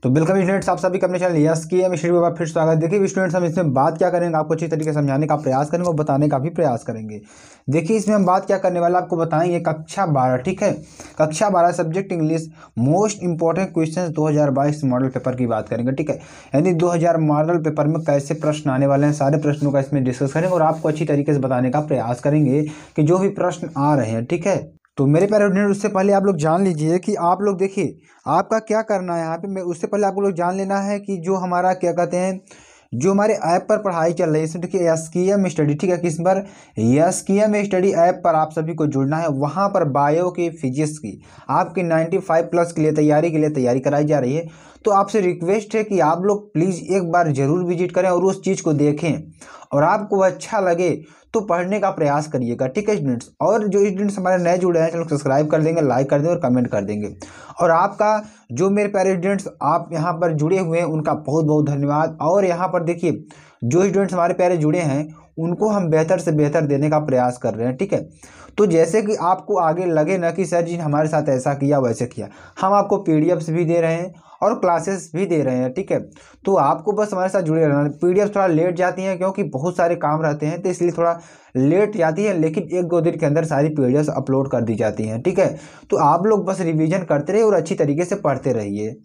तो welcome students, आप सभी का अपने चैनल यस की स्टडी में फिर स्वागत है। देखिए स्टूडेंट्स, हम इसमें बात क्या करेंगे, आपको अच्छी तरीके से समझाने का प्रयास करेंगे और बताने का भी प्रयास करेंगे। देखिए इसमें हम बात क्या करने वाले आपको बताएंगे कक्षा 12, ठीक है। कक्षा 12 subject English most important question 2022 model paper की बात करेंगे, ठीक है। यानी 2000 मॉडल पेपर में कैसे प्रश्न आने वाले हैं, सारे प्रश्नों का इसमें डिस्कस करेंगे और आपको अच्छी तरीके से बताने का प्रयास करेंगे कि जो भी प्रश्न आ रहे हैं, ठीक है। तो मेरे प्यारे स्टूडेंट, उससे पहले आप लोग जान लीजिए कि आप लोग देखिए आपका क्या करना है यहाँ पे। मैं उससे पहले आपको लोग जान लेना है कि जो हमारा क्या कहते हैं, जो हमारे ऐप पर पढ़ाई चल रही है, इसमें देखिए एसकेएम स्टडी, ठीक है। किस पर? एसकेएम स्टडी ऐप पर आप सभी को जुड़ना है। वहाँ पर बायो की, फिजिक्स की आपकी 95 प्लस के लिए तैयारी कराई जा रही है। तो आपसे रिक्वेस्ट है कि आप लोग प्लीज़ एक बार ज़रूर विजिट करें और उस चीज़ को देखें और आपको अच्छा लगे तो पढ़ने का प्रयास करिएगा, ठीक है स्टूडेंट्स। और जो स्टूडेंट्स हमारे नए जुड़े हैं चैनल को सब्सक्राइब कर देंगे, लाइक कर देंगे और कमेंट कर देंगे। और आपका जो मेरे प्यारे स्टूडेंट्स आप यहाँ पर जुड़े हुए हैं उनका बहुत बहुत धन्यवाद। और यहाँ पर देखिए जो स्टूडेंट्स हमारे प्यारे जुड़े हैं उनको हम बेहतर से बेहतर देने का प्रयास कर रहे हैं, ठीक है। तो जैसे कि आपको आगे लगे ना कि सर जी हमारे साथ ऐसा किया वैसे किया, हम आपको पीडीएफ्स भी दे रहे हैं और क्लासेस भी दे रहे हैं, ठीक है। तो आपको बस हमारे साथ जुड़े रहना। पीडीएफ थोड़ा लेट जाती हैं क्योंकि बहुत सारे काम रहते हैं, तो इसलिए थोड़ा लेट जाती है, लेकिन 1-2 दिन के अंदर सारी पीडीएफ अपलोड कर दी जाती हैं, ठीक है। तो आप लोग बस रिवीजन करते रहिए और अच्छी तरीके से पढ़ते रहिए।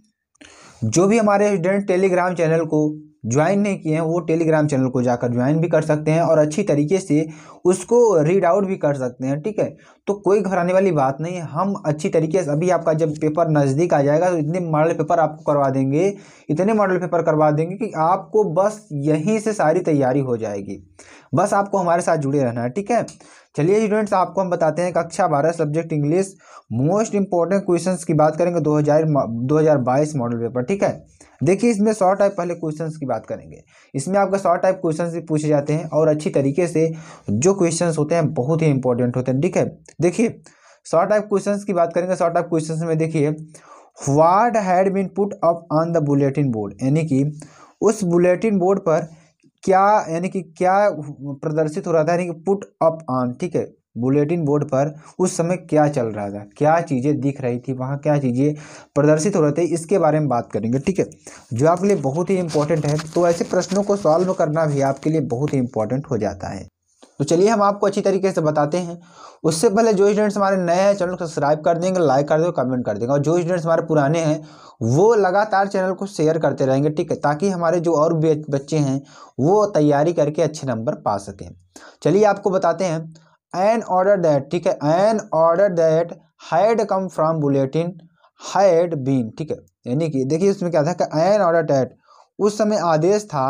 जो भी हमारे स्टूडेंट टेलीग्राम चैनल को ज्वाइन नहीं किए हैं वो टेलीग्राम चैनल को जाकर ज्वाइन भी कर सकते हैं और अच्छी तरीके से उसको रीड आउट भी कर सकते हैं, ठीक है। तो कोई घबराने वाली बात नहीं है। हम अच्छी तरीके से अभी आपका जब पेपर नज़दीक आ जाएगा तो इतने मॉडल पेपर आपको करवा देंगे, इतने मॉडल पेपर करवा देंगे कि आपको बस यहीं से सारी तैयारी हो जाएगी। बस आपको हमारे साथ जुड़े रहना है, ठीक है। चलिए स्टूडेंट्स, आपको हम बताते हैं कक्षा 12 subject English most important questions की बात करेंगे 2022 मॉडल पेपर, ठीक है। देखिए इसमें शॉर्ट टाइप पहले क्वेश्चंस की बात करेंगे। इसमें आपका शॉर्ट टाइप क्वेश्चंस भी पूछे जाते हैं और अच्छी तरीके से जो क्वेश्चंस होते हैं बहुत ही इंपॉर्टेंट होते हैं, ठीक है। देखिए शॉर्ट टाइप क्वेश्चंस की बात करेंगे। शॉर्ट टाइप क्वेश्चंस में देखिए what had been put up on the bulletin board, यानी कि उस बुलेटिन बोर्ड पर क्या, यानी कि क्या प्रदर्शित हो रहा था, यानी कि पुट अप ऑन, ठीक है। बुलेटिन बोर्ड पर उस समय क्या चल रहा था, क्या चीज़ें दिख रही थी वहाँ, क्या चीज़ें प्रदर्शित हो रहे थे, इसके बारे में बात करेंगे, ठीक है। जो आपके लिए बहुत ही इंपॉर्टेंट है। तो ऐसे प्रश्नों को सॉल्व करना भी आपके लिए बहुत ही इंपॉर्टेंट हो जाता है। तो चलिए हम आपको अच्छी तरीके से बताते हैं। उससे पहले जो स्टूडेंट्स हमारे नए हैं चैनल को सब्सक्राइब कर देंगे, लाइक कर देंगे, कमेंट कर देंगे। और जो स्टूडेंट्स हमारे पुराने हैं वो लगातार चैनल को शेयर करते रहेंगे, ठीक है, ताकि हमारे जो और बच्चे हैं वो तैयारी करके अच्छे नंबर पा सकें। चलिए आपको बताते हैं। एन ऑर्डर दैट, ठीक है, an order that had come from bulletin had been, ठीक है। यानी कि देखिए इसमें क्या था कि एन ऑर्डर दैट उस समय आदेश था,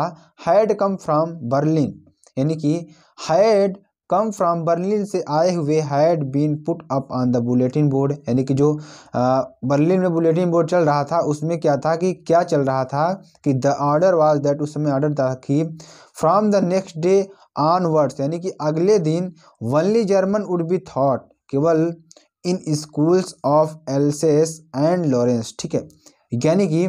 हैड कम फ्रॉम बर्लिन, यानी कि हैड कम फ्रॉम बर्लिन से आए हुए, had been put up on the bulletin board, यानी कि जो बर्लिन में बुलेटिन बोर्ड चल रहा था उसमें क्या था कि क्या चल रहा था कि द ऑर्डर वाज दैट, उस समय ऑर्डर था कि from the next day onwards, यानी कि अगले दिन only German would be taught, केवल in schools of Alsace and Lorraine, ठीक है। यानी कि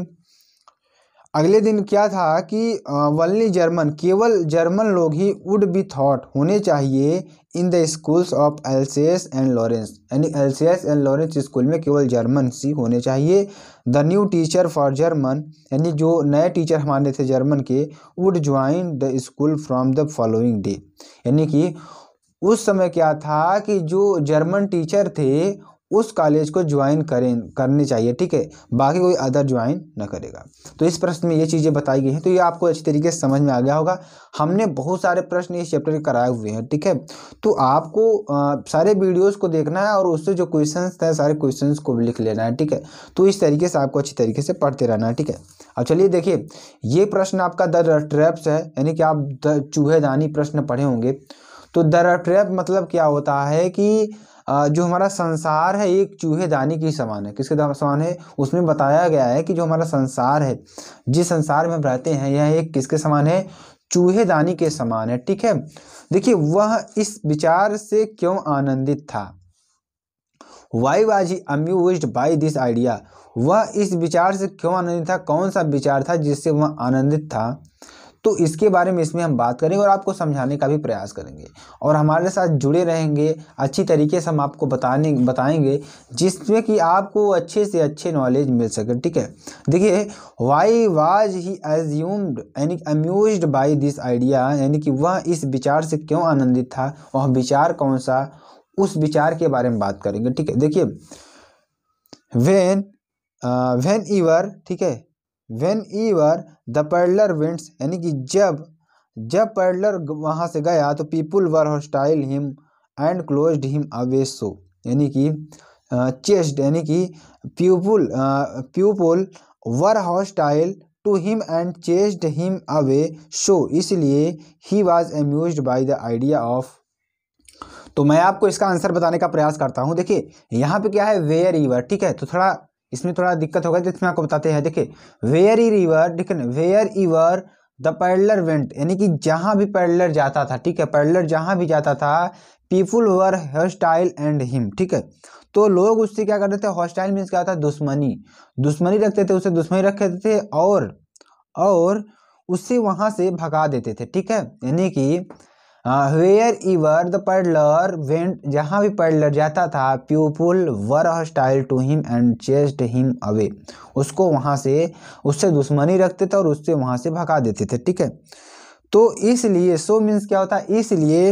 अगले दिन क्या था कि वनली जर्मन, केवल जर्मन लोग ही वुड बी थॉट होने चाहिए in the schools of Alsace and Lawrence, यानी एल्सेस एंड लॉरेंस स्कूल में केवल जर्मन सी होने चाहिए। The new teacher for German, यानी जो नए टीचर हमारे थे जर्मन के, would join the school from the following day, यानी कि उस समय क्या था कि जो जर्मन टीचर थे उस कॉलेज को ज्वाइन करने चाहिए, ठीक है, बाकी कोई अदर ज्वाइन न करेगा। तो इस प्रश्न में ये चीज़ें बताई गई हैं। तो ये आपको अच्छी तरीके से समझ में आ गया होगा। हमने बहुत सारे प्रश्न इस चैप्टर के कराए हुए हैं, ठीक है। तो आपको सारे वीडियोस को देखना है और उससे जो क्वेश्चंस थे सारे क्वेश्चंस को लिख लेना है, ठीक है। तो इस तरीके से आपको अच्छी तरीके से पढ़ते रहना है, ठीक है। अब चलिए देखिए ये प्रश्न आपका द ट्रैप्स है, यानी कि आप चूहेदानी प्रश्न पढ़े होंगे। तो द ट्रैप मतलब क्या होता है कि जो हमारा संसार है एक चूहेदानी की समान है। किसके समान है? उसमें बताया गया है कि जो हमारा संसार है, जिस संसार में हम रहते हैं, यह एक किसके समान है? चूहेदानी के समान है, ठीक है। देखिए वह इस विचार से क्यों आनंदित था, why was he amused by this idea, वह इस विचार से क्यों आनंदित था, कौन सा विचार था जिससे वह आनंदित था। तो इसके बारे में इसमें हम बात करेंगे और आपको समझाने का भी प्रयास करेंगे और हमारे साथ जुड़े रहेंगे। अच्छी तरीके से हम आपको बताएंगे जिसमें कि आपको अच्छे से अच्छे नॉलेज मिल सके। ठीक है, देखिए वाई वाज ही एज्यूम्ड यानी अम्यूज्ड बाय दिस आइडिया, यानी कि वह इस विचार से क्यों आनंदित था, वह विचार कौन सा, उस विचार के बारे में बात करेंगे। ठीक है, देखिए व्हेन ईवर, ठीक है, whenever the peddler went, यानी कि जब पैडलर वहां से गया तो people were hostile him and closed him away so, यानी कि चेस्ड, यानी कि people were hostile to him and chased him away so, इसलिए he was amused by the idea of. तो मैं आपको इसका आंसर बताने का प्रयास करता हूं। देखिए यहाँ पे क्या है, वेयर ईवर, ठीक है, तो थोड़ा इसमें थोड़ा दिक्कत होगा, जिसमें आपको बताते हैं। देखिए वेयर ईवर, ठीक है ना, wherever the peddler went, यानी कि जहां भी पैडलर जाता था, ठीक है, पैडलर जहां भी जाता था, people were hostile and him, ठीक है, तो लोग उससे क्या करते थे, हॉस्टाइल मीन्स क्या होता है, दुश्मनी रखते थे, उससे दुश्मनी रखते थे और उससे वहां से भगा देते थे। ठीक है, यानी कि wherever the peddler went, जहां भी पैडलर जाता था, people were hostile to him and chased him away, उसको वहां से उससे दुश्मनी रखते थे और उससे वहां से भगा देते थे। ठीक है, तो इसलिए सो मीन्स क्या होता है, इसलिए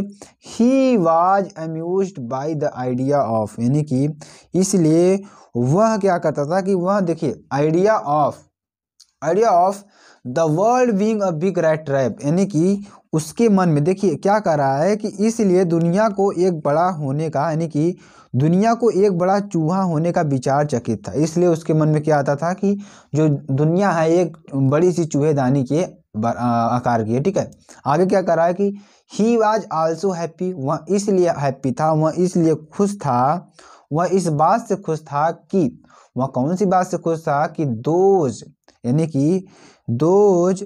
he was amused by the idea of, यानी कि इसलिए वह क्या करता था कि वह, देखिए idea of the world being a big rat trap, यानी कि उसके मन में, देखिए क्या कर रहा है कि इसलिए दुनिया को एक बड़ा होने का, यानी कि दुनिया को एक बड़ा चूहा होने का विचार चकित था। इसलिए उसके मन में क्या आता था कि जो दुनिया है एक बड़ी सी चूहेदानी के आकार की है। ठीक है, आगे क्या कर रहा है कि ही वाज आल्सो हैप्पी, वह इसलिए हैप्पी था, वह इसलिए खुश था, वह इस बात से खुश था कि, वह कौन सी बात से खुश था कि दोज, यानी कि दोज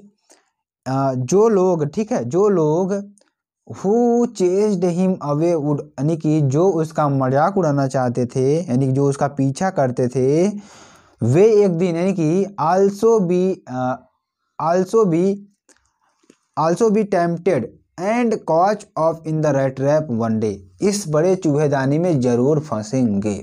जो लोग, ठीक है, जो लोग who chased him away would, यानी कि जो उसका मजाक उड़ाना चाहते थे, यानी कि जो उसका पीछा करते थे, वे एक दिन, यानी कि also be tempted and caught off in the rat trap one day, इस बड़े चूहेदानी में जरूर फंसेंगे,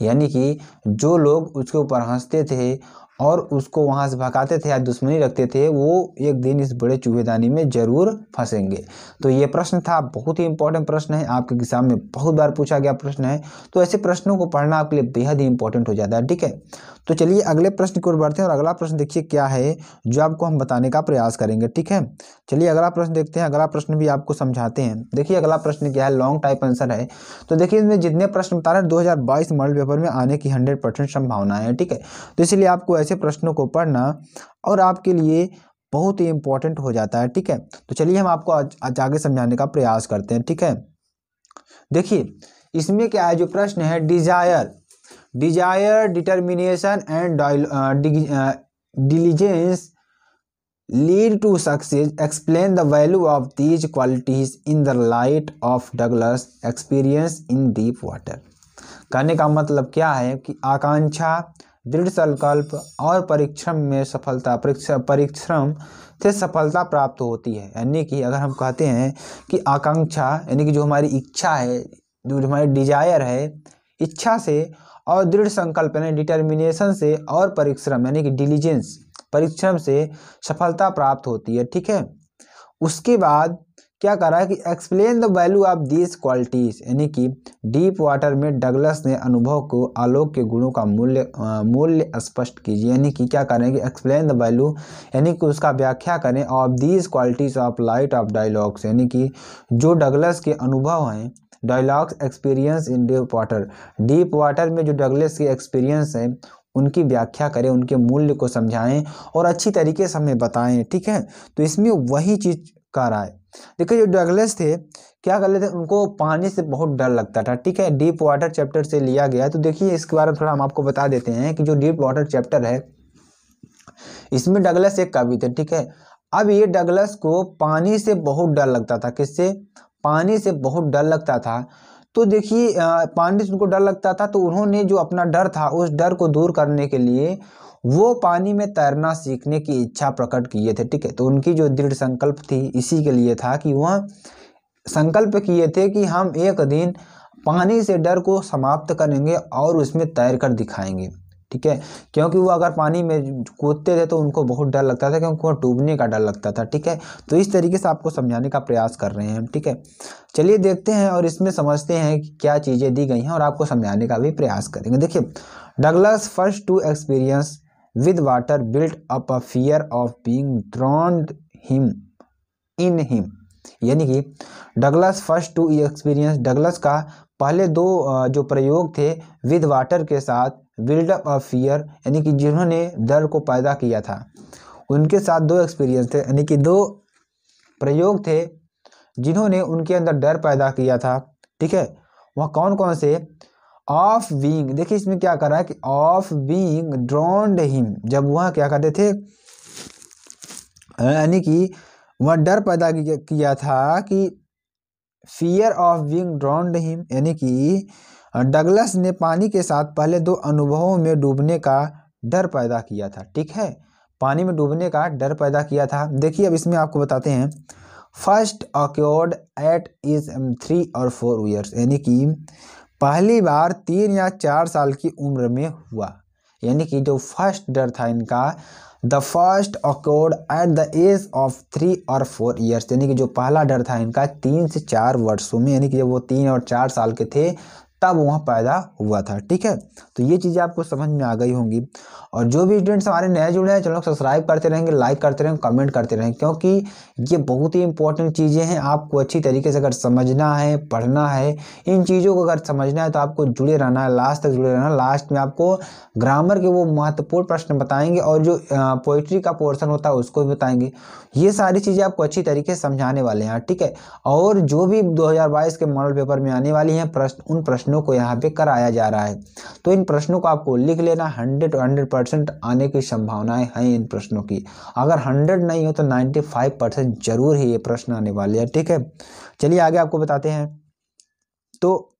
यानी कि जो लोग उसके ऊपर हंसते थे और उसको वहां से भगाते थे या दुश्मनी रखते थे, वो एक दिन इस बड़े चूहेदानी में जरूर फंसेंगे। तो ये प्रश्न था, बहुत ही इंपॉर्टेंट प्रश्न है, आपके एग्जाम में बहुत बार पूछा गया प्रश्न है, तो ऐसे प्रश्नों को पढ़ना आपके लिए बेहद ही इंपॉर्टेंट हो जाता है। ठीक है, तो चलिए अगले प्रश्न की ओर बढ़ते हैं और अगला प्रश्न देखिए क्या है जो आपको हम बताने का प्रयास करेंगे। ठीक है, चलिए अगला प्रश्न देखते हैं। अगला प्रश्न भी आपको समझाते हैं। देखिए अगला प्रश्न क्या है, लॉन्ग टाइप आंसर है, तो देखिए इसमें जितने प्रश्न बता रहे हैं 2022 मॉडल पेपर में आने की 100% संभावना है। ठीक है, तो इसलिए आपको ऐसे प्रश्नों को पढ़ना और आपके लिए बहुत ही इंपॉर्टेंट हो जाता है। ठीक है, तो चलिए हम आपको आज आगे समझाने का प्रयास करते हैं। ठीक है, देखिए इसमें क्या है, जो प्रश्न है, desire determination and diligence lead to success, explain the value of these qualities in the light of Douglas experience in deep water. कहने का मतलब क्या है कि आकांक्षा, दृढ़ संकल्प और परिश्रम से सफलता प्राप्त होती है। यानी कि अगर हम कहते हैं कि आकांक्षा, यानी कि जो हमारी इच्छा है, जो हमारी डिजायर है, इच्छा से, और दृढ़ संकल्प यानी डिटर्मिनेशन से, और परिश्रम यानी कि डिलीजेंस, परिश्रम से सफलता प्राप्त होती है। ठीक है, उसके बाद क्या कर रहा है कि explain the value of these qualities, यानी कि डीप वाटर में डगलस ने अनुभव को आलोक के गुणों का मूल्य स्पष्ट कीजिए। यानी कि क्या करें कि एक्सप्लेन द वैल्यू, यानी कि उसका व्याख्या करें, of these qualities of light of dialogues, यानी कि जो डगलस के अनुभव हैं, dialogues experience in deep water में जो डगलस के एक्सपीरियंस है उनकी व्याख्या करें, उनके मूल्य को समझाएं और अच्छी तरीके से हमें बताएं। ठीक है, तो इसमें वही चीज कर रहा है। देखिए जो डगलस थे क्या कर लेते, उनको पानी से बहुत डर लगता था। ठीक है, डीप वाटर चैप्टर से लिया गया है। तो देखिए इसके बारे में थोड़ा हम आपको बता देते हैं कि जो डीप वाटर चैप्टर है इसमें डगलस एक कवि थे। ठीक है, अब ये डगलस को पानी से बहुत डर लगता था। किससे? पानी से बहुत डर लगता था। तो देखिए पानी से उनको डर लगता था, तो उन्होंने जो अपना डर था उस डर को दूर करने के लिए वो पानी में तैरना सीखने की इच्छा प्रकट किए थे। ठीक है, तो उनकी जो दृढ़ संकल्प थी इसी के लिए था कि वह संकल्प किए थे कि हम एक दिन पानी से डर को समाप्त करेंगे और उसमें तैर कर दिखाएंगे। ठीक है, क्योंकि वो अगर पानी में कूदते थे तो उनको बहुत डर लगता था, क्योंकि वो डूबने का डर लगता था। ठीक है, तो इस तरीके से आपको समझाने का प्रयास कर रहे हैं। ठीक है, चलिए देखते हैं और इसमें समझते हैं कि क्या चीज़ें दी गई हैं और आपको समझाने का भी प्रयास करेंगे। देखिए, Douglas first two experience with water built up a fear of being drowned him in him. यानी कि Douglas first two experience, Douglas का पहले दो जो प्रयोग थे विद वाटर के साथ, बिल्डअप ऑफ फियर यानी कि जिन्होंने डर को पैदा किया था, उनके साथ दो एक्सपीरियंस थे, यानी कि दो प्रयोग थे जिन्होंने उनके अंदर डर पैदा किया था। ठीक है, वह कौन कौन से? ऑफ बीइंग, देखिए इसमें क्या कर रहा है कि ऑफ बीइंग ड्रॉन्ड हिम, जब वह क्या करते थे, यानी कि वह डर पैदा किया था कि fear of being drowned him, यानी कि डगलस ने पानी के साथ पहले दो अनुभवों में डूबने का डर पैदा किया था। ठीक है, पानी में डूबने का डर पैदा किया था। देखिए अब इसमें आपको बताते हैं, फर्स्ट ऑक्योर्ड एट इज 3 और 4 ईयर्स, यानी कि पहली बार 3 या 4 साल की उम्र में हुआ। यानी कि जो फर्स्ट डर था इनका, the first occurred at the age of 3 और 4 ईयर्स, यानी कि जो पहला डर था इनका 3 से 4 वर्षों में, यानी कि जब वो 3 और 4 साल के थे तब वह पैदा हुआ था। ठीक है, तो ये चीज़ें आपको समझ में आ गई होंगी। और जो भी स्टूडेंट्स हमारे नए जुड़े हैं चैनल को सब्सक्राइब करते रहेंगे, लाइक करते रहेंगे, कमेंट करते रहेंगे, क्योंकि ये बहुत ही इंपॉर्टेंट चीज़ें हैं। आपको अच्छी तरीके से अगर समझना है, पढ़ना है, इन चीज़ों को अगर समझना है तो आपको जुड़े रहना है, लास्ट तक जुड़े रहना। लास्ट में आपको ग्रामर के वो महत्वपूर्ण प्रश्न बताएंगे और जो पोइट्री का पोर्शन होता है उसको भी बताएंगे। ये सारी चीज़ें आपको अच्छी तरीके से समझाने वाले हैं। ठीक है, और जो भी 2022 के मॉडल पेपर में आने वाली हैं प्रश्न, उन प्रश्नों को यहाँ पे कराया जा रहा है। तो इन प्रश्नों को आपको लिख लेना, 100% आने की संभावनाएं हैं इन प्रश्नों की। अगर 100 नहीं हो तो 95% जरूर ही ये प्रश्न आने वाले हैं। ठीक है, चलिए आगे आपको बताते हैं। तो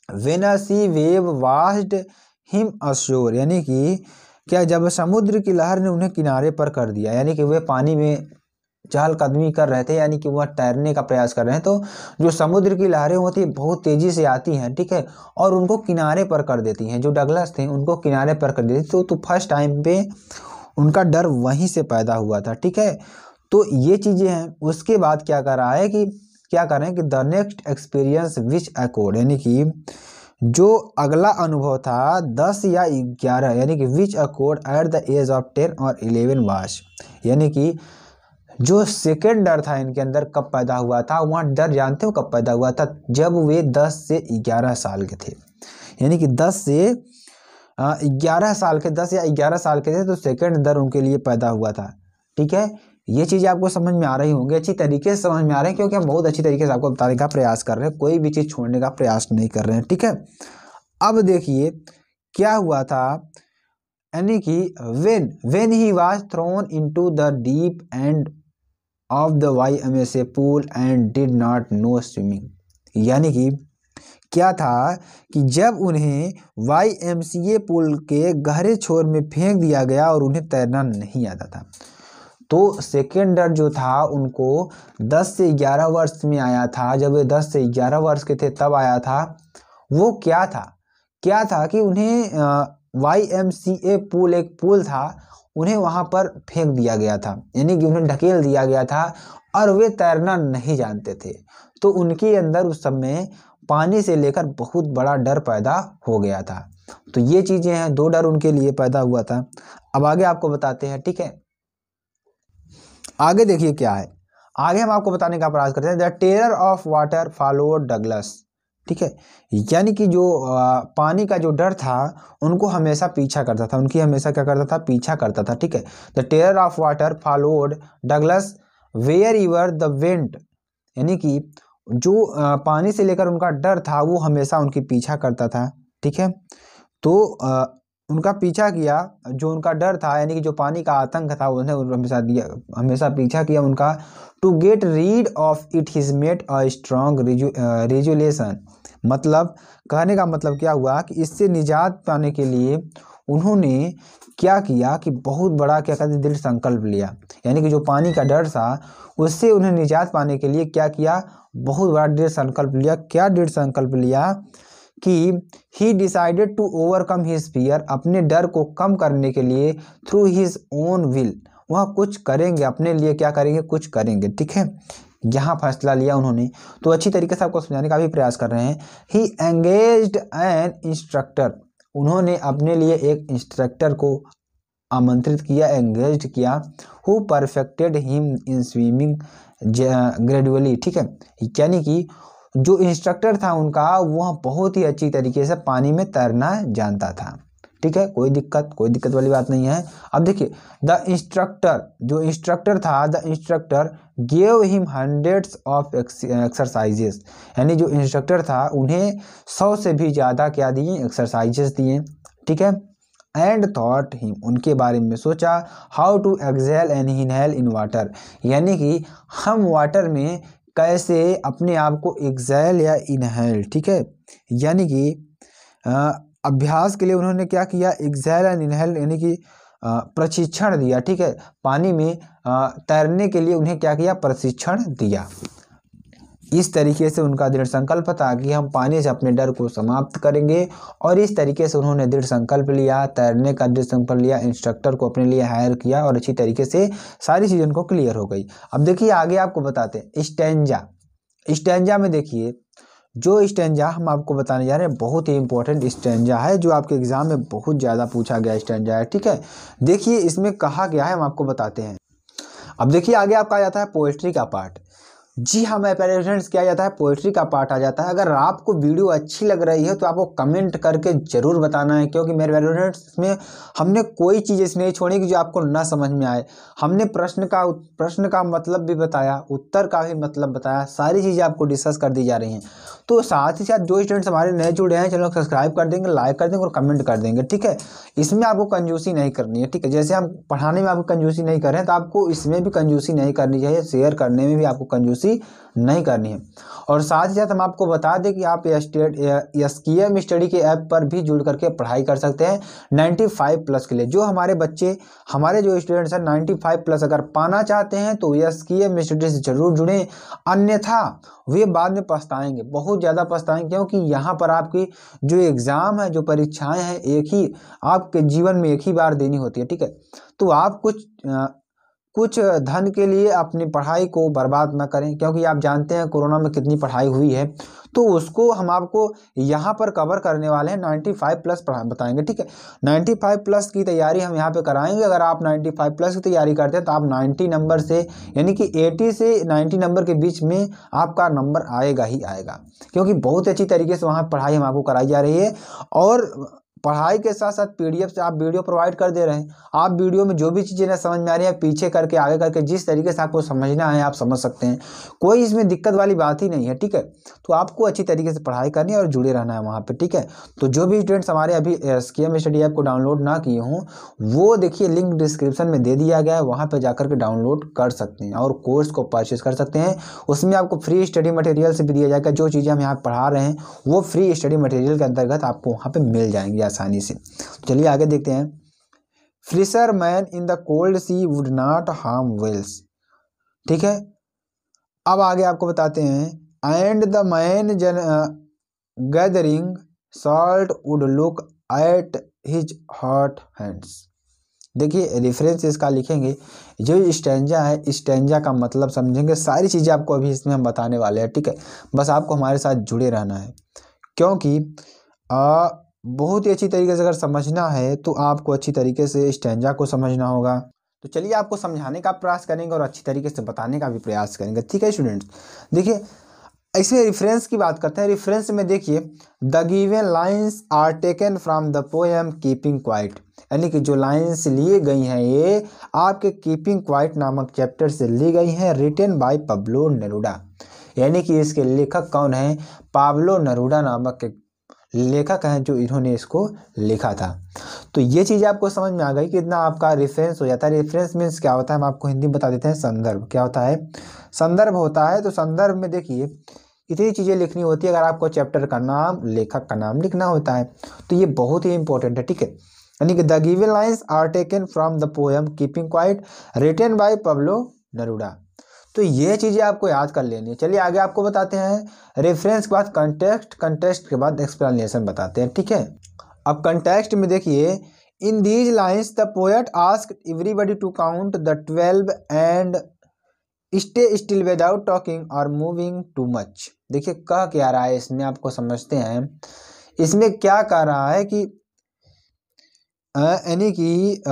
when a sea wave washed him ashore, यानी कि क्या, जब समुद्र की लहर ने उन्हें किनारे पर कर दिया, यानी कि वे पानी में चहलकदमी कर रहे थे, यानी कि वह तैरने का प्रयास कर रहे हैं, तो जो समुद्र की लहरें होती है बहुत तेजी से आती हैं। ठीक है, और उनको किनारे पर कर देती हैं, जो डगलस थे उनको किनारे पर कर देती थी। तो फर्स्ट टाइम पे उनका डर वहीं से पैदा हुआ था। ठीक है, तो ये चीज़ें हैं। उसके बाद क्या कर रहा है कि क्या कर रहे हैं कि the next experience which accord, यानी कि जो अगला अनुभव था 10 या 11, यानी कि which occurred at the age of 10 और 11 वाश, यानी कि जो सेकेंड डर था इनके अंदर कब पैदा हुआ था? वहाँ डर जानते हो कब पैदा हुआ था? जब वे 10 से 11 साल के थे, यानी कि 10 से 11 साल के, 10 या 11 साल के थे तो सेकेंड डर उनके लिए पैदा हुआ था। ठीक है, ये चीज़ें आपको समझ में आ रही होंगी, अच्छी तरीके से समझ में आ रहे हैं, क्योंकि हम बहुत अच्छी तरीके से आपको बताने का प्रयास कर रहे हैं, कोई भी चीज़ छोड़ने का प्रयास नहीं कर रहे हैं। ठीक है, अब देखिए क्या हुआ था, यानी कि when he was thrown into the deep end of the YMCA pool and did not know swimming, यानी कि क्या था कि जब उन्हें YMCA पूल के गहरे छोर में फेंक दिया गया और उन्हें तैरना नहीं आता था। तो सेकेंड डर जो था उनको 10 से 11 वर्ष में आया था, जब वे 10 से 11 वर्ष के थे तब आया था। वो क्या था कि उन्हें YMCA पूल, एक पूल था, उन्हें वहाँ पर फेंक दिया गया था, यानी कि उन्हें ढकेल दिया गया था और वे तैरना नहीं जानते थे। तो उनके अंदर उस समय पानी से लेकर बहुत बड़ा डर पैदा हो गया था। तो ये चीज़ें हैं, दो डर उनके लिए पैदा हुआ था। अब आगे आपको बताते हैं। ठीक है, आगे देखिए क्या है, आगे हम आपको बताने का प्रयास करते हैं। The terror of water followed Douglas. ठीक है, यानी कि जो पानी का जो डर था उनको हमेशा पीछा करता था, उनकी हमेशा क्या करता था? पीछा करता था। ठीक है, the terror of water followed Douglas wherever the wind, यानी कि जो पानी से लेकर उनका डर था वो हमेशा उनकी पीछा करता था। ठीक है, तो उनका पीछा किया, जो उनका डर था यानी कि जो पानी का आतंक था उन्हें हमेशा पीछा किया उनका। To get rid of it his made a strong resolution, मतलब कहने का मतलब क्या हुआ कि इससे निजात पाने के लिए उन्होंने क्या किया कि बहुत बड़ा क्या कहते हैं दृढ़ संकल्प लिया, यानी कि जो पानी का डर था उससे उन्हें निजात पाने के लिए क्या किया, बहुत बड़ा दृढ़ संकल्प लिया। क्या दृढ़ संकल्प लिया कि he decided to overcome his fear, अपने डर को कम करने के लिए थ्रू हिज ओन विल, वह कुछ करेंगे, अपने लिए क्या करेंगे, कुछ करेंगे। ठीक है, यहाँ फैसला लिया उन्होंने। तो अच्छी तरीके से आपको समझाने का भी प्रयास कर रहे हैं। ही एंगेज्ड एन इंस्ट्रक्टर, उन्होंने अपने लिए एक इंस्ट्रक्टर को आमंत्रित किया, एंगेज किया। Who perfected him in swimming gradually. ठीक है, यानी कि जो इंस्ट्रक्टर था उनका वह बहुत ही अच्छी तरीके से पानी में तैरना जानता था। ठीक है, कोई दिक्कत वाली बात नहीं है। अब देखिए, द इंस्ट्रक्टर, जो इंस्ट्रक्टर था, the instructor gave him hundreds of exercises, यानी जो इंस्ट्रक्टर था उन्हें 100 से भी ज़्यादा क्या दिए, एक्सरसाइजेस दिए। ठीक है, एंड थॉट हिम, उनके बारे में सोचा, how to exhale and inhale in water, यानी कि हम वाटर में कैसे अपने आप को एक्सेल या इनहेल, ठीक है, यानी कि अभ्यास के लिए उन्होंने क्या किया, एक्सेल एंड इनहेल, यानी कि प्रशिक्षण दिया। ठीक है, पानी में तैरने के लिए उन्हें क्या किया, प्रशिक्षण दिया। इस तरीके से उनका दृढ़ संकल्प था कि हम पानी से अपने डर को समाप्त करेंगे, और इस तरीके से उन्होंने दृढ़ संकल्प लिया, तैरने का दृढ़ संकल्प लिया, इंस्ट्रक्टर को अपने लिए हायर किया, और अच्छी तरीके से सारी चीज़ें उनको क्लियर हो गई। अब देखिए आगे आपको बताते हैं स्टैंजा। स्टैंजा में देखिए, जो स्टैंजा हम आपको बताने जा रहे हैं बहुत ही इंपॉर्टेंट स्टैंजा है, जो आपके एग्जाम में बहुत ज़्यादा पूछा गया स्टैंजा है। ठीक है, देखिए इसमें कहा गया है, हम आपको बताते हैं। अब देखिए आगे आपका आ जाता है पोएट्री का पार्ट। जी हाँ मेरे प्यारे फ्रेंड्स, क्या जाता है, पोएट्री का पार्ट आ जाता है। अगर आपको वीडियो अच्छी लग रही है तो आपको कमेंट करके ज़रूर बताना है, क्योंकि मेरे प्यारे फ्रेंड्स इसमें हमने कोई चीज़ इसमें नहीं छोड़ी कि जो आपको ना समझ में आए। हमने प्रश्न का मतलब भी बताया, उत्तर का भी मतलब बताया, सारी चीज़ें आपको डिस्कस कर दी जा रही हैं। तो साथ ही साथ जो स्टूडेंट्स हमारे नए जुड़े हैं, चैनल को सब्सक्राइब कर देंगे, लाइक कर देंगे और कमेंट कर देंगे। ठीक है, इसमें आपको कंजूसी नहीं करनी है। ठीक है, जैसे हम पढ़ाने में आपको कंजूसी नहीं कर रहे हैं, तो आपको इसमें भी कंजूसी नहीं करनी चाहिए, शेयर करने में भी आपको कंजूसी नहीं करनी है। और साथ ही साथ हम आपको बता दें कि आप एसकेएम स्टडी के ऐप पर भी जुड़ करके पढ़ाई कर सकते हैं 95+ के लिए। जो हमारे बच्चे, हमारे जो स्टूडेंट्स हैं 95+ अगर पाना चाहते हैं तो एसकेएम स्टडी से जरूर जुड़ें, अन्यथा वे बाद में पछताएंगे, बहुत ज़्यादा पछताएंगे, क्योंकि यहाँ पर आपकी जो एग्ज़ाम है, जो परीक्षाएं हैं, एक ही आपके जीवन में एक ही बार देनी होती है। ठीक है, तो आप कुछ धन के लिए अपनी पढ़ाई को बर्बाद ना करें, क्योंकि आप जानते हैं कोरोना में कितनी पढ़ाई हुई है, तो उसको हम आपको यहाँ पर कवर करने वाले हैं, 95+ बताएंगे। ठीक है, 95+ की तैयारी हम यहाँ पे कराएंगे। अगर आप 95+ की तैयारी करते हैं तो आप 90 नंबर से, यानी कि 80 से 90 नंबर के बीच में आपका नंबर आएगा ही आएगा, क्योंकि बहुत अच्छी तरीके से वहाँ पढ़ाई हम आपको कराई जा रही है। और पढ़ाई के साथ साथ पीडीएफ से आप वीडियो प्रोवाइड कर दे रहे हैं। आप वीडियो में जो भी चीज़ें ना समझ में आ रही है, पीछे करके आगे करके जिस तरीके से आपको समझना है आप समझ सकते हैं, कोई इसमें दिक्कत वाली बात ही नहीं है। ठीक है, तो आपको अच्छी तरीके से पढ़ाई करनी है और जुड़े रहना है वहाँ पे। ठीक है, तो जो भी स्टूडेंट्स हमारे अभी एसकेएम स्टडी ऐप को डाउनलोड ना किए हों, वो देखिए लिंक डिस्क्रिप्शन में दे दिया गया है, वहाँ पर जाकर के डाउनलोड कर सकते हैं और कोर्स को परचेज कर सकते हैं। उसमें आपको फ्री स्टडी मटेरियल से भी दिया जाएगा, जो चीज़ें हम यहाँ पढ़ा रहे हैं वो फ्री स्टडी मटेरियल के अंतर्गत आपको वहाँ पर मिल जाएंगी आसानी से। चलिए आगे देखते हैं। Fisherman in the cold sea would not harm whales. ठीक है, अब आगे आपको बताते हैं, and the man gathering salt would look at his hurt hands. देखिए रेफरेंस इसका लिखेंगे, जो स्टैंजा है स्टैंजा का मतलब समझेंगे, सारी चीज़ें आपको अभी इसमें हम बताने वाले हैं। ठीक है, बस आपको हमारे साथ जुड़े रहना है, क्योंकि बहुत ही अच्छी तरीके से अगर समझना है तो आपको अच्छी तरीके से स्टैंजा को समझना होगा। तो चलिए आपको समझाने का प्रयास करेंगे और अच्छी तरीके से बताने का भी प्रयास करेंगे। ठीक है स्टूडेंट्स, देखिए इसमें रेफरेंस की बात करते हैं। रेफरेंस में देखिए, the given lines are taken from the poem keeping quiet, यानी कि जो लाइंस लिए गई हैं ये आपके कीपिंग क्वाइट नामक चैप्टर से ली गई हैं, रिटन बाय पाब्लो नेरुडा, यानी कि इसके लेखक कौन है, पाब्लो नेरुडा नामक लेखक हैं जो इन्होंने इसको लिखा था। तो ये चीज़ आपको समझ में आ गई कि इतना आपका रेफरेंस हो जाता है। रेफरेंस मीन्स क्या होता है, हम आपको हिंदी में बता देते हैं, संदर्भ। क्या होता है, संदर्भ होता है। तो संदर्भ में देखिए इतनी चीज़ें लिखनी होती है। अगर आपको चैप्टर का नाम, लेखक का नाम लिखना होता है तो ये बहुत ही इंपॉर्टेंट है। ठीक है, यानी कि the given lines are taken from the poem keeping quiet written by Pablo Neruda. तो ये चीज़ें आपको याद कर लेनी है। चलिए आगे आपको बताते हैं रेफरेंस के बाद कंटेक्स्ट, कंटेक्स्ट के बाद एक्सप्लेनेशन बताते हैं, ठीक है। अब कंटेक्स्ट में देखिए, in these lines the poet asked everybody to count the 12 and stay still without talking or moving too much. देखिए कह क्या रहा है इसमें, आपको समझते हैं इसमें क्या कह रहा है कि यानी कि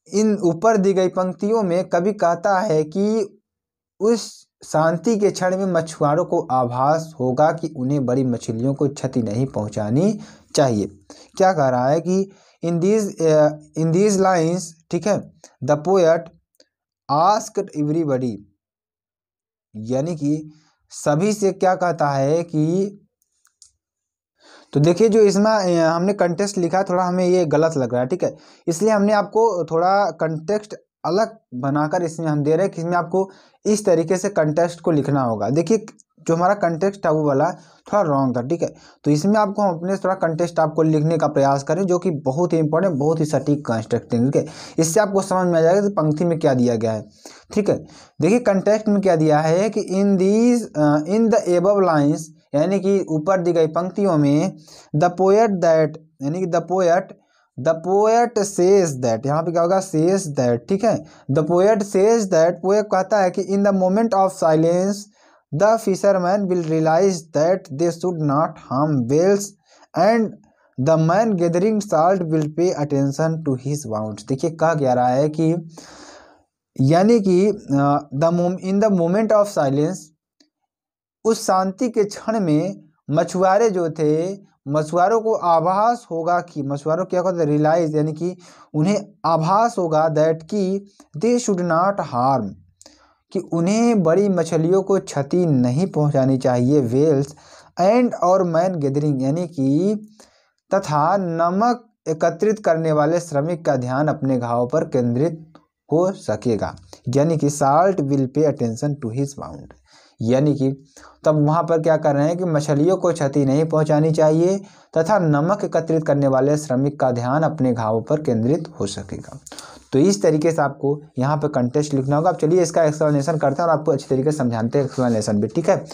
इन ऊपर दी गई पंक्तियों में कवि कहता है कि उस शांति के क्षण में मछुआरों को आभास होगा कि उन्हें बड़ी मछलियों को क्षति नहीं पहुंचानी चाहिए। क्या कह रहा है कि इन दीज लाइन्स, ठीक है, द पोएट आस्क्ड एवरीबॉडी, यानी कि सभी से क्या कहता है कि, तो देखिए जो इसमें हमने कंटेक्स्ट लिखा है थोड़ा हमें ये गलत लग रहा है, ठीक है, इसलिए हमने आपको थोड़ा कंटेक्स्ट अलग बनाकर इसमें हम दे रहे हैं कि इसमें आपको इस तरीके से कंटेक्स्ट को लिखना होगा। देखिए जो हमारा कंटेक्स्ट था वो वाला थोड़ा रॉन्ग था, ठीक है, तो इसमें आपको हम अपने थोड़ा कंटेक्स्ट आपको लिखने का प्रयास करें जो कि बहुत ही इंपॉर्टेंट, बहुत ही सटीक कंस्ट्रक्टिंग, ठीक है, इससे आपको समझ में आ जाएगा कि पंक्ति में क्या दिया गया है, ठीक है। देखिए कंटेक्स्ट में क्या दिया है कि इन द एबव लाइन्स, यानी कि ऊपर दी गई पंक्तियों में द पोएट दैट, यानी कि द पोएट सेज दैट, यहाँ पे क्या होगा सेज दैट, ठीक है, the poet says that, poet कहता है कि in the moment of silence the fisherman will realise that they should not harm whales and the man gathering salt will pay attention to his wounds. देखिए कहा क्या रहा है कि यानी कि in the moment of silence, उस शांति के क्षण में मछुआरे जो थे, मछुआरों को आभास होगा कि, मछुआरों क्या कहते हैं रियलाइज, यानी कि उन्हें आभास होगा दैट कि दे शुड नॉट हार्म, कि उन्हें बड़ी मछलियों को क्षति नहीं पहुंचानी चाहिए, वेल्स एंड और मैन गैदरिंग, यानी कि तथा नमक एकत्रित करने वाले श्रमिक का ध्यान अपने घाव पर केंद्रित हो सकेगा, यानी कि salt will pay attention to his wound, यानी कि तब वहाँ पर क्या कर रहे हैं कि मछलियों को क्षति नहीं पहुंचानी चाहिए तथा नमक एकत्रित करने वाले श्रमिक का ध्यान अपने घावों पर केंद्रित हो सकेगा। तो इस तरीके से आपको यहाँ पर कंटेक्स्ट लिखना होगा। अब चलिए इसका एक्सप्लेनेशन करते हैं और आपको अच्छी तरीके से समझाते हैं एक्सप्लेनेशन भी, ठीक है।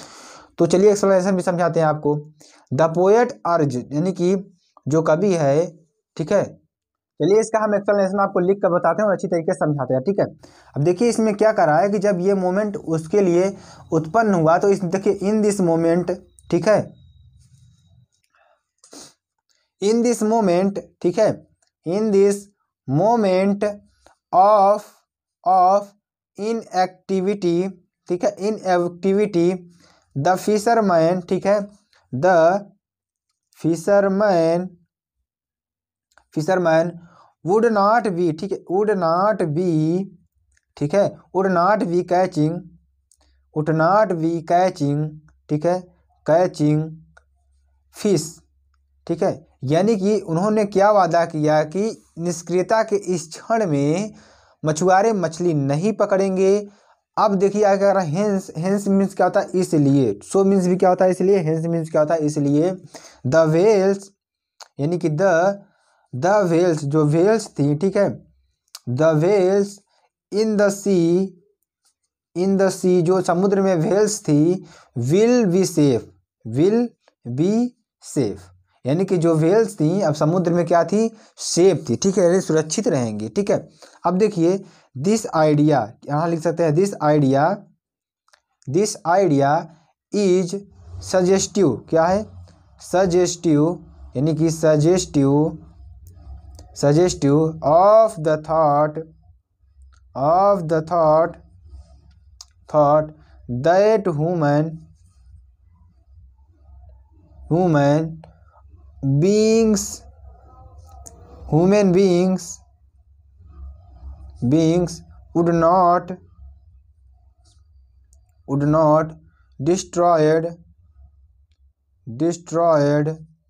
तो चलिए एक्सप्लेनेशन भी समझाते हैं आपको। द पोएट अर्ज, यानी कि जो कवि है, ठीक है, चलिए इसका हम एक्सप्लेनेशन आपको लिख कर बताते हैं और अच्छी तरीके से समझाते हैं, ठीक है। अब देखिए इसमें क्या कर रहा है कि जब ये मोमेंट उसके लिए उत्पन्न हुआ तो इस देखिए इन दिस मोमेंट, ठीक है, इन दिस मोमेंट, ठीक है, इन दिस मोमेंट ऑफ इनएक्टिविटी, ठीक है, इनएक्टिविटी द फिशरमैन, ठीक है, the fisherman would not B, ठीक है, वुड नॉट बी, ठीक है, वुड नॉट बी कैचिंग, ठीक है, कैचिंग फिश, ठीक है, यानी कि उन्होंने क्या वादा किया कि निष्क्रियता के इस क्षण में मछुआरे मछली नहीं पकड़ेंगे। अब देखिए आगे क्या हेंस, हेंस मीन्स क्या होता है इसलिए, सो मीन्स भी क्या होता है इसलिए, हेंस मीन्स क्या होता है इसलिए, द वेल्स, यानी कि द वेल्स, जो वेल्स थी, ठीक है, द वेल्स इन द सी, जो समुद्र में वेल्स थी, विल बी सेफ, यानी कि जो वेल्स थी अब समुद्र में क्या थी, सेफ थी, ठीक है, सुरक्षित रहेंगी, ठीक है। अब देखिए दिस आइडिया, यहाँ लिख सकते हैं दिस आइडिया इज सजेस्टिव, क्या है सजेस्टिव, यानी कि suggestive of the thought that human beings would not destroyed,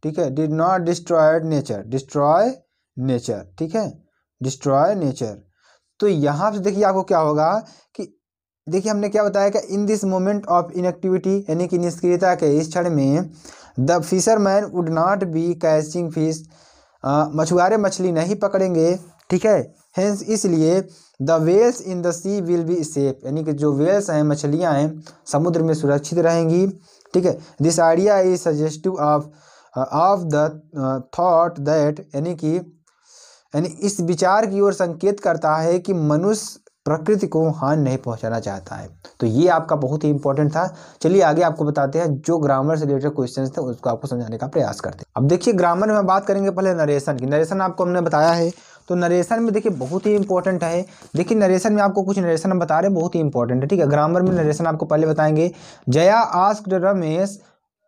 ठीक है, did not destroy nature, ठीक है, destroy nature। तो यहाँ से देखिए आपको क्या होगा कि देखिए हमने क्या बताया कि in this moment of inactivity, यानी कि निष्क्रियता के इस क्षण में the fisherman would not be catching fish, मछुआरे मछली नहीं पकड़ेंगे, ठीक है। हेंस इसलिए the whales in the sea will be safe, यानी कि जो वेल्स हैं, मछलियाँ हैं, समुद्र में सुरक्षित रहेंगी, ठीक है। This idea is suggestive of the thought that, यानी इस विचार की ओर संकेत करता है कि मनुष्य प्रकृति को हानि नहीं पहुंचाना चाहता है। तो ये आपका बहुत ही इंपॉर्टेंट था। चलिए आगे आपको बताते हैं जो ग्रामर से रिलेटेड क्वेश्चंस थे उसको आपको समझाने का प्रयास करते हैं। अब देखिए ग्रामर में बात करेंगे पहले नरेशन की। नरेशन आपको हमने बताया है, तो नरेशन में देखिए बहुत ही इंपॉर्टेंट है। देखिए नरेशन में आपको कुछ नरेशन हम बता रहे हैं, बहुत ही इंपॉर्टेंट है, ठीक है। ग्रामर में नरेशन आपको पहले बताएंगे। Jaya asked Ramesh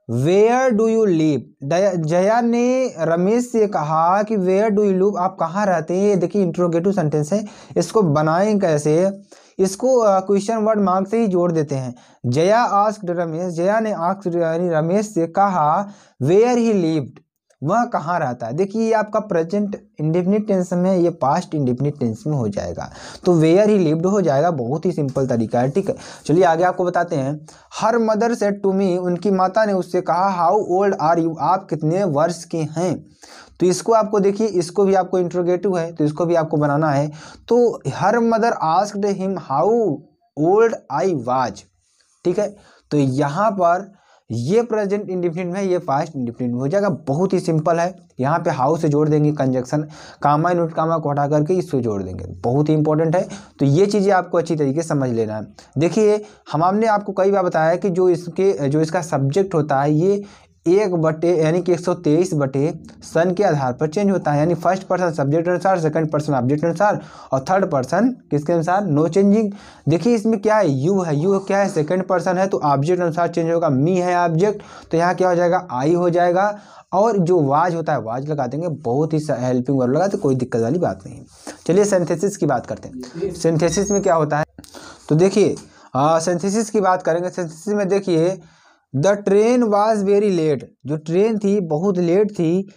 where do you live. Jaya ने रमेश से कहा कि वेयर डू यू लिव, आप कहाँ रहते हैं। ये देखिए इंट्रोगेटिव सेंटेंस है, इसको बनाएं कैसे, इसको क्वेश्चन वर्ड मार्क से ही जोड़ देते हैं। जया आस्क्ड रमेश, जया ने आस्क्ड यानी रमेश से कहा वेयर ही लिव्ड, वह कहाँ रहता है। देखिए ये आपका प्रेजेंट इंडेफिनिट टेंस में, ये पास्ट इंडेफिनिट टेंस में हो जाएगा, तो वेयर ही लिव्ड हो जाएगा। बहुत ही सिंपल तरीका है, ठीक है। चलिए आगे आपको बताते हैं। Her mother said to me, उनकी माता ने उससे कहा हाउ ओल्ड आर यू, आप कितने वर्ष के हैं। तो इसको आपको देखिए, इसको भी आपको इंट्रोगेटिव है, तो इसको भी आपको बनाना है। तो her mother asked him how old I was, ठीक है। तो यहाँ पर ये प्रेजेंट इंडेफिनिट में, ये पास्ट इंडेफिनिट में हो जाएगा। बहुत ही सिंपल है। यहाँ पे हाउ से जोड़ देंगे कंजक्शन, कामा इनवर्ट कामा को हटा करके इससे जोड़ देंगे, बहुत ही इंपॉर्टेंट है। तो ये चीज़ें आपको अच्छी तरीके से समझ लेना है। देखिए हमने आपको कई बार बताया है कि जो इसका सब्जेक्ट होता है ये 1 यानी कि 123 बटे सन के आधार पर चेंज होता है। यानी फर्स्ट पर्सन सब्जेक्ट अनुसार, सेकंड पर्सन ऑब्जेक्ट अनुसार और थर्ड पर्सन किसके अनुसार, नो चेंजिंग। देखिए इसमें क्या है, यू है, यू क्या है, सेकंड पर्सन है, तो ऑब्जेक्ट अनुसार चेंज होगा। मी है ऑब्जेक्ट, तो यहाँ क्या हो जाएगा, आई हो जाएगा। और जो वाज होता है, वाज लगा देंगे, बहुत ही हेल्पिंग वर्ब लगा, तो कोई दिक्कत वाली बात नहीं। चलिए सिंथेसिस की बात करते हैं। सिंथेसिस में क्या होता है, तो देखिए सिंथेसिस की बात करेंगे। सिंथेसिस में देखिए the train was very late, जो ट्रेन थी बहुत लेट थी।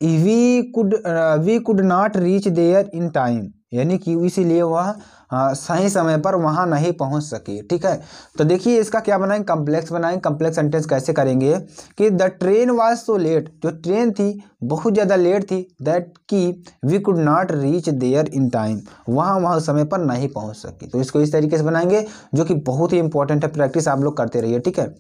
We could not reach there in time, यानी कि इसीलिए वह सही समय पर वहाँ नहीं पहुँच सके, ठीक है। तो देखिए इसका क्या बनाएंगे, कम्प्लेक्स बनाएंगे। कम्प्लेक्स सेंटेंस कैसे करेंगे कि the train was so late, जो ट्रेन थी बहुत ज़्यादा लेट थी, दैट कि we could not reach there in time, वहाँ समय पर नहीं पहुँच सके। तो इसको इस तरीके से बनाएंगे, जो कि बहुत ही इंपॉर्टेंट है। प्रैक्टिस आप लोग करते रहिए, ठीक है।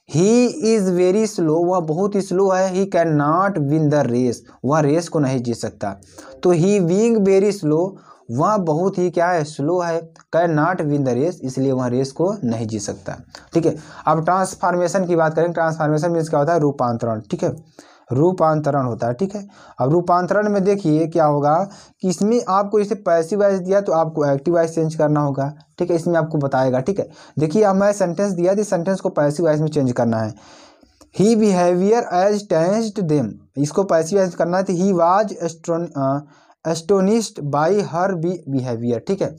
ही इज़ वेरी स्लो, वह बहुत ही स्लो है। He can not win the race, वह रेस को नहीं जीत सकता। तो ही बीइंग वेरी स्लो, वह बहुत ही क्या है, स्लो है। Can not win the race, इसलिए वह रेस को नहीं जीत सकता, ठीक है। अब ट्रांसफॉर्मेशन की बात करें। ट्रांसफॉर्मेशन मीन्स क्या होता है, रूपांतरण, ठीक है। रूपांतरण होता है, ठीक है। अब रूपांतरण में देखिए क्या होगा कि इसमें आपको जैसे पैसिव वॉइस दिया तो आपको एक्टिव वॉइस चेंज करना होगा, ठीक है। इसमें आपको बताएगा, ठीक है। देखिए हमें सेंटेंस दिया थी, सेंटेंस को पैसिव वॉइस में चेंज करना है। ही बिहेवियर एज टेंस्ड देम, इसको पैसिव वॉइस करना है। तो he was astonished by her behaviour, ठीक है।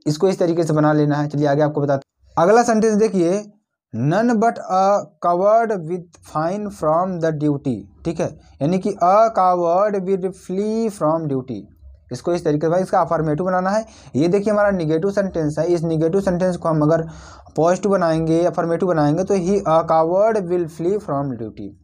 इसको इस तरीके से बना लेना है। चलिए आगे आपको बताते हैं। अगला सेंटेंस देखिए, none but a coward with fine from the duty, ठीक है। यानी कि a coward with flee from the, इसको इस तरीके से भाई इसका अफर्मेटिव बनाना है। ये देखिए हमारा निगेटिव सेंटेंस है, इस निगेटिव सेंटेंस को हम अगर पॉजिटिव बनाएंगे, अफर्मेटिव बनाएंगे, तो ही a coward will flee from duty,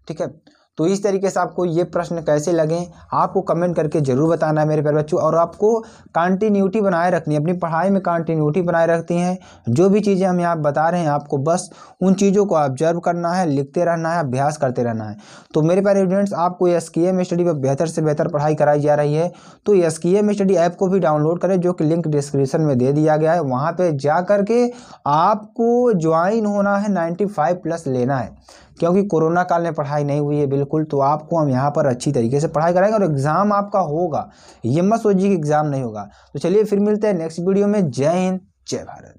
ठीक है। तो इस तरीके से आपको ये प्रश्न कैसे लगे आपको कमेंट करके जरूर बताना है मेरे प्यारे बच्चों। और आपको कंटिन्यूटी बनाए रखनी है, अपनी पढ़ाई में कंटिन्यूटी बनाए रखती हैं। जो भी चीज़ें हम यहाँ बता रहे हैं आपको बस उन चीज़ों को ऑब्जर्व करना है, लिखते रहना है, अभ्यास करते रहना है। तो मेरे प्यारे स्टूडेंट्स, आपको SKM स्टडी पर बेहतर से बेहतर पढ़ाई कराई जा रही है। तो SKM स्टडी ऐप को भी डाउनलोड करें, जो कि लिंक डिस्क्रिप्शन में दे दिया गया है। वहाँ पर जा करके आपको ज्वाइन होना है, 95+ लेना है, क्योंकि कोरोना काल में पढ़ाई नहीं हुई है बिल्कुल। तो आपको हम यहाँ पर अच्छी तरीके से पढ़ाई कराएंगे और एग्ज़ाम आपका होगा, ये मत सोचिए कि एग्ज़ाम नहीं होगा। तो चलिए फिर मिलते हैं नेक्स्ट वीडियो में। जय हिंद, जय भारत।